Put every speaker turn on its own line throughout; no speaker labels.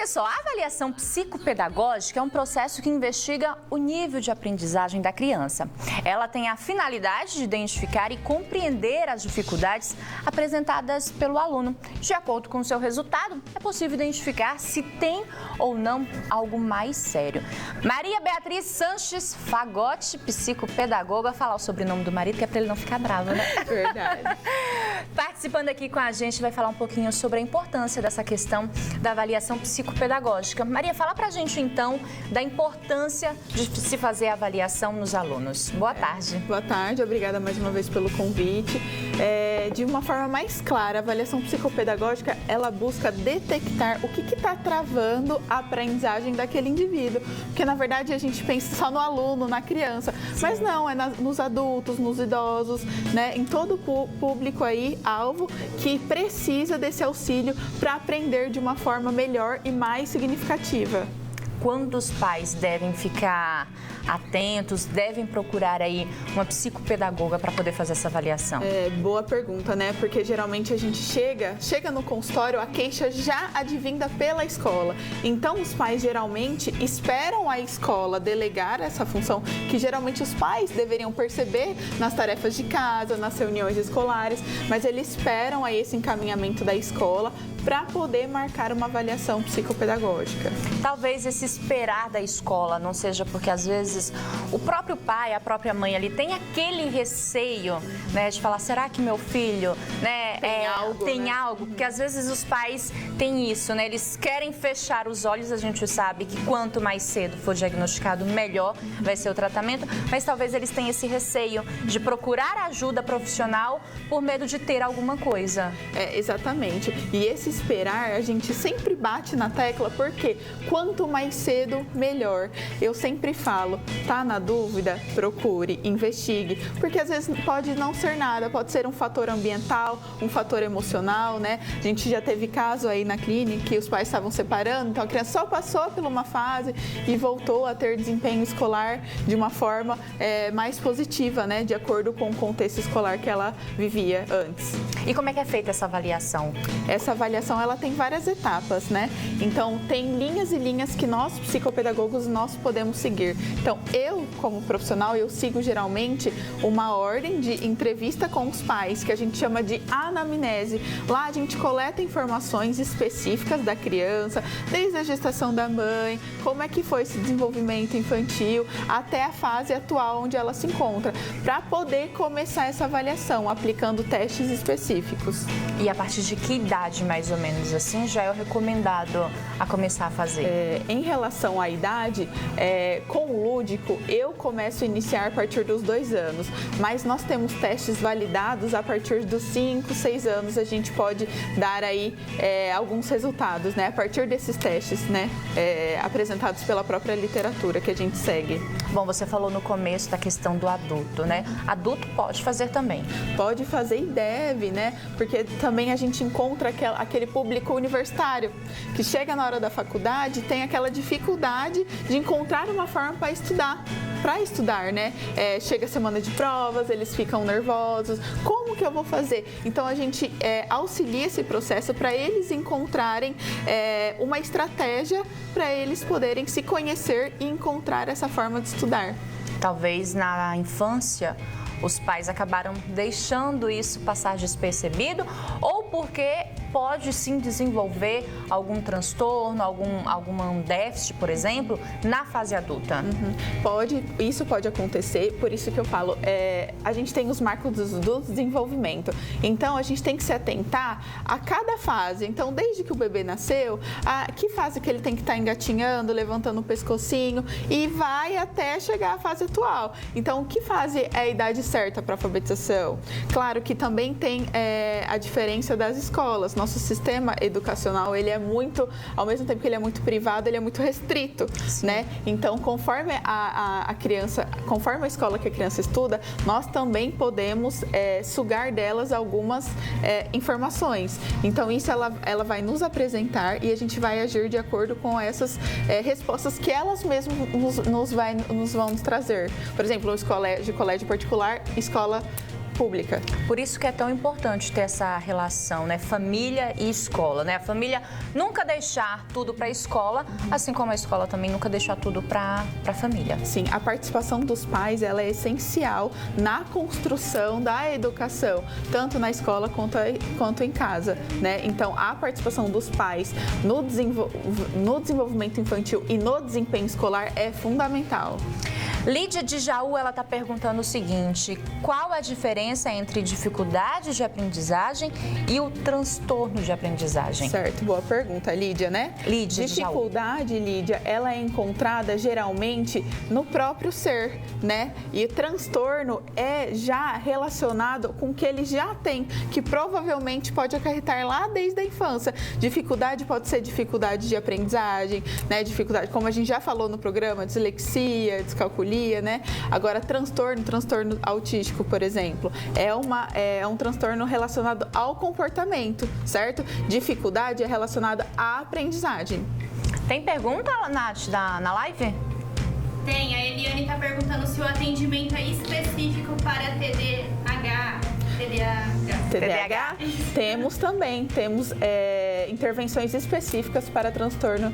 só, a avaliação psicopedagógica é um processo que investiga o nível de aprendizagem da criança. Ela tem a finalidade de identificar e compreender as dificuldades apresentadas pelo aluno. De acordo com o seu resultado, é possível identificar se tem ou não algo mais sério. Maria Beatriz Sanches Fagotti, psicopedagoga, falar o sobrenome do marido, que é para ele não ficar bravo, né?
Verdade.
Participando aqui com a gente, vai falar um pouquinho sobre a importância dessa questão da avaliação psicopedagógica. Maria, fala pra gente então da importância de se fazer a avaliação nos alunos. Boa tarde.
Boa tarde, obrigada mais uma vez pelo convite. De uma forma mais clara, a avaliação psicopedagógica, ela busca detectar o que está travando a aprendizagem daquele indivíduo. Porque, na verdade, a gente pensa só no aluno, na criança. Sim. Mas não, é nos adultos, nos idosos, né? Em todo o público aí, alvo, que precisa desse auxílio para aprender de uma forma melhor e mais significativa.
Quando os pais devem ficar atentos, devem procurar aí uma psicopedagoga para poder fazer essa avaliação?
Boa pergunta, né? Porque geralmente a gente chega no consultório, a queixa já advinda pela escola. Então, os pais geralmente esperam a escola delegar essa função, que geralmente os pais deveriam perceber nas tarefas de casa, nas reuniões escolares, mas eles esperam aí esse encaminhamento da escola para poder marcar uma avaliação psicopedagógica.
Talvez esse esperar da escola não seja porque às vezes o próprio pai, a própria mãe ali tem aquele receio, né, de falar, será que meu filho, né, tem algo? Porque às vezes os pais têm isso, né, eles querem fechar os olhos, a gente sabe que quanto mais cedo for diagnosticado, melhor vai ser o tratamento, mas talvez eles tenham esse receio de procurar ajuda profissional por medo de ter alguma coisa.
Exatamente. E esse esperar, a gente sempre bate na tecla, porque quanto mais cedo, melhor. Eu sempre falo, tá na dúvida? Procure, investigue, porque às vezes pode não ser nada, pode ser um fator ambiental, um fator emocional, né? A gente já teve caso aí na clínica que os pais estavam separando, então a criança só passou por uma fase e voltou a ter desempenho escolar de uma forma mais positiva, né? De acordo com o contexto escolar que ela vivia antes.
E como é que é feita essa avaliação?
Essa avaliação, ela tem várias etapas, né? Então, tem linhas e linhas que nós, psicopedagogos, nós podemos seguir. Então, eu, como profissional, eu sigo geralmente uma ordem de entrevista com os pais, que a gente chama de anamnese. Lá a gente coleta informações específicas da criança, desde a gestação da mãe, como é que foi esse desenvolvimento infantil, até a fase atual onde ela se encontra, para poder começar essa avaliação, aplicando testes específicos.
E a partir de que idade, mais ou menos assim, já é o recomendado a começar a fazer?
Em relação à idade, com o lúdico, eu começo a iniciar a partir dos 2 anos, mas nós temos testes validados a partir dos 5, 6 anos, a gente pode dar aí alguns resultados, né? A partir desses testes, né? Apresentados pela própria literatura que a gente segue.
Bom, você falou no começo da questão do adulto, né? Adulto pode fazer também.
Pode fazer e deve, né? Porque também a gente encontra aquele público universitário que chega na hora da faculdade e tem aquela dificuldade de encontrar uma forma para estudar, né? Chega a semana de provas, eles ficam nervosos. Como que eu vou fazer? Então, a gente auxilia esse processo para eles encontrarem uma estratégia para eles poderem se conhecer e encontrar essa forma de estudar.
Talvez na infância os pais acabaram deixando isso passar despercebido ou porque pode sim desenvolver algum transtorno, algum déficit, por exemplo, na fase adulta.
Isso pode acontecer, por isso que eu falo, a gente tem os marcos do desenvolvimento, então a gente tem que se atentar a cada fase, então desde que o bebê nasceu, que fase que ele tem que estar engatinhando, levantando o pescocinho e vai até chegar à fase atual. Então, que fase é a idade certa para alfabetização? Claro que também tem a diferença das escolas. Nosso sistema educacional, ele é muito, ao mesmo tempo que ele é muito privado, ele é muito restrito, né? Então, conforme a criança, conforme a escola que a criança estuda, nós também podemos sugar delas algumas informações. Então, isso ela vai nos apresentar e a gente vai agir de acordo com essas respostas que elas mesmas nos vão nos trazer. Por exemplo, colégio particular, escola pública.
Por isso que é tão importante ter essa relação, né? Família e escola, né? A família nunca deixar tudo para a escola, assim como a escola também nunca deixar tudo para a família.
Sim, a participação dos pais, ela é essencial na construção da educação, tanto na escola quanto em casa, né? Então, a participação dos pais no desenvolvimento infantil e no desempenho escolar é fundamental.
Lídia de Jaú, ela está perguntando o seguinte: qual a diferença entre dificuldade de aprendizagem e o transtorno de aprendizagem?
Certo, boa pergunta, Lídia, né?
Lídia de Jaú.
Dificuldade, Lídia, ela é encontrada geralmente no próprio ser, né? E o transtorno é já relacionado com o que ele já tem, que provavelmente pode acarretar lá desde a infância. Dificuldade pode ser dificuldade de aprendizagem, né? Dificuldade, como a gente já falou no programa, dislexia, descalculia, né? Agora, transtorno autístico, por exemplo, é um transtorno relacionado ao comportamento, certo? Dificuldade é relacionada à aprendizagem.
Tem pergunta, Nath, na live?
Tem, a Eliane está perguntando se o atendimento é específico para
TDAH? Temos também, intervenções específicas para transtorno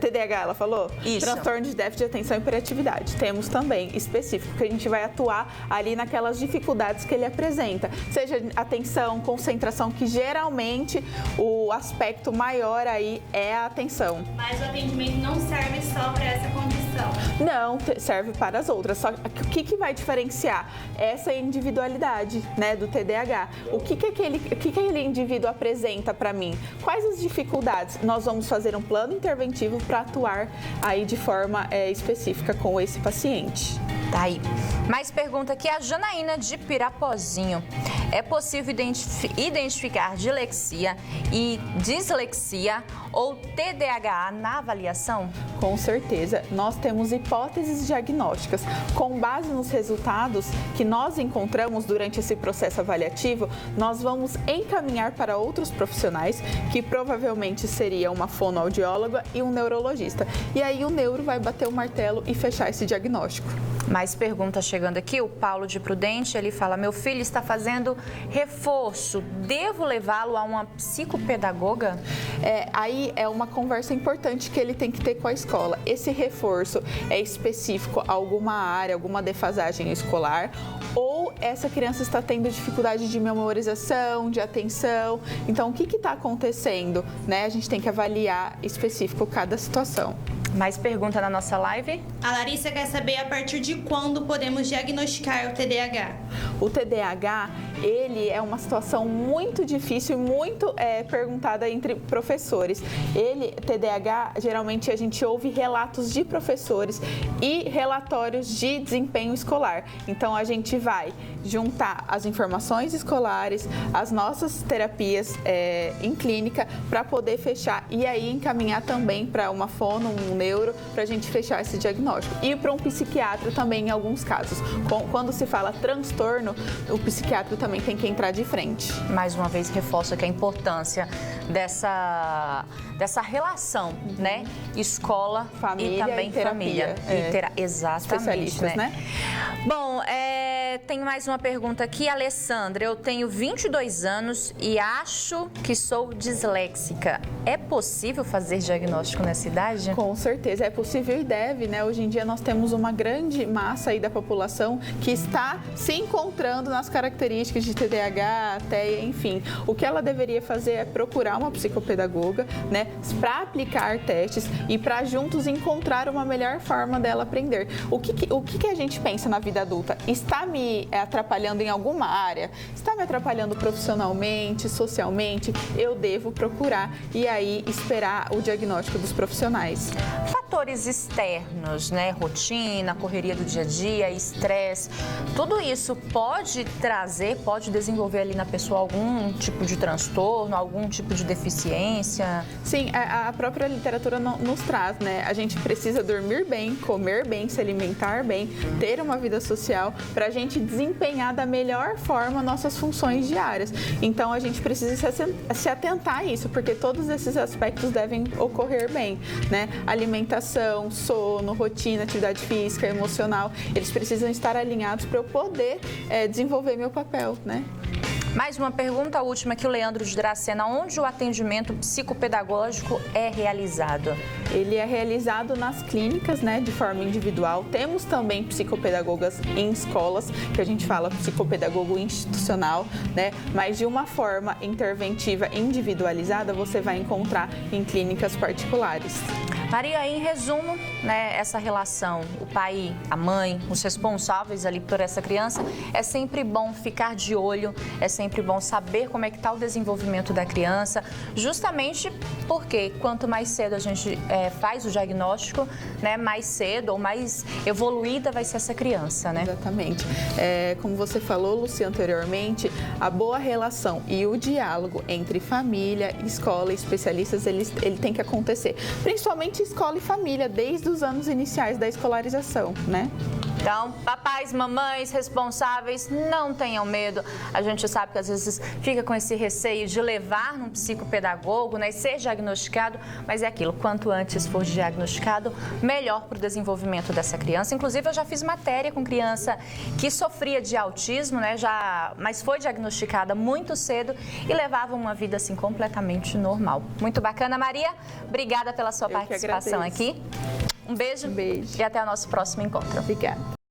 TDAH, ela falou?
Isso.
Transtorno de déficit de atenção e hiperatividade. Temos também específico, que a gente vai atuar ali naquelas dificuldades que ele apresenta. Seja atenção, concentração, que geralmente o aspecto maior aí é a atenção.
Mas o atendimento não serve só para essa condição?
Não, serve para as outras. Só que o que vai diferenciar? Essa individualidade, né, do TDAH. O que aquele indivíduo apresenta para mim? Quais as dificuldades? Nós vamos fazer um plano interventivo para atuar aí de forma específica com esse paciente.
Tá aí. Mais pergunta aqui, a Janaína de Pirapozinho. É possível identificar dilexia e dislexia ou TDAH na avaliação?
Com certeza. Nós temos hipóteses diagnósticas. Com base nos resultados que nós encontramos durante esse processo avaliativo, nós vamos encaminhar para outros profissionais, que provavelmente seria uma fonoaudióloga e um neurologista. E aí o neuro vai bater o martelo e fechar esse diagnóstico.
Mais perguntas chegando aqui, o Paulo de Prudente, ele fala: meu filho está fazendo reforço, devo levá-lo a uma psicopedagoga?
Aí é uma conversa importante que ele tem que ter com a escola. Esse reforço é específico a alguma área, alguma defasagem escolar, ou essa criança está tendo dificuldade de memorização, de atenção? Então, o que está acontecendo, né? A gente tem que avaliar específico cada situação.
Mais pergunta na nossa live?
A Larissa quer saber a partir de quando podemos diagnosticar o TDAH.
O TDAH, ele é uma situação muito difícil e muito perguntada entre professores. TDAH, geralmente a gente ouve relatos de professores e relatórios de desempenho escolar. Então, a gente vai juntar as informações escolares, as nossas terapias em clínica, para poder fechar e aí encaminhar também para uma fono, um neuro, para a gente fechar esse diagnóstico. E para um psiquiatra também em alguns casos. Quando se fala transtorno, o psiquiatra também tem que entrar de frente.
Mais uma vez, reforço aqui a importância dessa relação, né? Escola,
família
e também
e terapia.
família. Exatamente,
especialistas, né?
Bom, tem mais uma pergunta aqui, Alessandra. Eu tenho 22 anos e acho que sou disléxica. É possível fazer diagnóstico nessa idade?
Com certeza, é possível e deve, né? Hoje em dia nós temos uma grande massa aí da população que está se encontrando nas características de TDAH, TEA, enfim. O que ela deveria fazer é procurar uma psicopedagoga, né? Para aplicar testes e para juntos encontrar uma melhor forma dela aprender. O que a gente pensa na vida adulta? Está me atrapalhando em alguma área? Está me atrapalhando profissionalmente, socialmente? Eu devo procurar e aí esperar o diagnóstico dos profissionais.
Fatores externos, né? Rotina, correria do dia a dia, estresse, tudo isso pode desenvolver ali na pessoa algum tipo de transtorno, algum tipo de deficiência?
Sim, a própria literatura nos traz, né? A gente precisa dormir bem, comer bem, se alimentar bem, ter uma vida social para a gente gente desempenhar da melhor forma nossas funções diárias. Então, a gente precisa se atentar a isso, porque todos esses aspectos devem ocorrer bem, né? Alimentação, sono, rotina, atividade física, emocional, eles precisam estar alinhados para eu poder desenvolver meu papel, né?
Mais uma pergunta, a última aqui, o Leandro de Dracena. Onde o atendimento psicopedagógico é realizado?
Ele é realizado nas clínicas, né, de forma individual. Temos também psicopedagogas em escolas, que a gente fala psicopedagogo institucional, né? Mas de uma forma interventiva individualizada, você vai encontrar em clínicas particulares.
Maria, em resumo, né, essa relação, o pai, a mãe, os responsáveis ali por essa criança, é sempre bom ficar de olho, é sempre bom saber como é que está o desenvolvimento da criança, justamente porque quanto mais cedo a gente faz o diagnóstico, né, mais cedo ou mais evoluída vai ser essa criança, né?
Exatamente. Como você falou, Luci, anteriormente, a boa relação e o diálogo entre família, escola e especialistas, ele tem que acontecer, principalmente escola e família, desde os anos iniciais da escolarização, né?
Então, papais, mamães, responsáveis, não tenham medo. A gente sabe que às vezes fica com esse receio de levar num psicopedagogo, né, e ser diagnosticado, mas é aquilo, quanto antes for diagnosticado, melhor para o desenvolvimento dessa criança. Inclusive, eu já fiz matéria com criança que sofria de autismo, né, mas foi diagnosticada muito cedo e levava uma vida assim
completamente normal.
Muito bacana, Maria. Obrigada pela sua participação aqui. Um beijo
Um beijo.
e até o nosso próximo encontro.
Obrigada.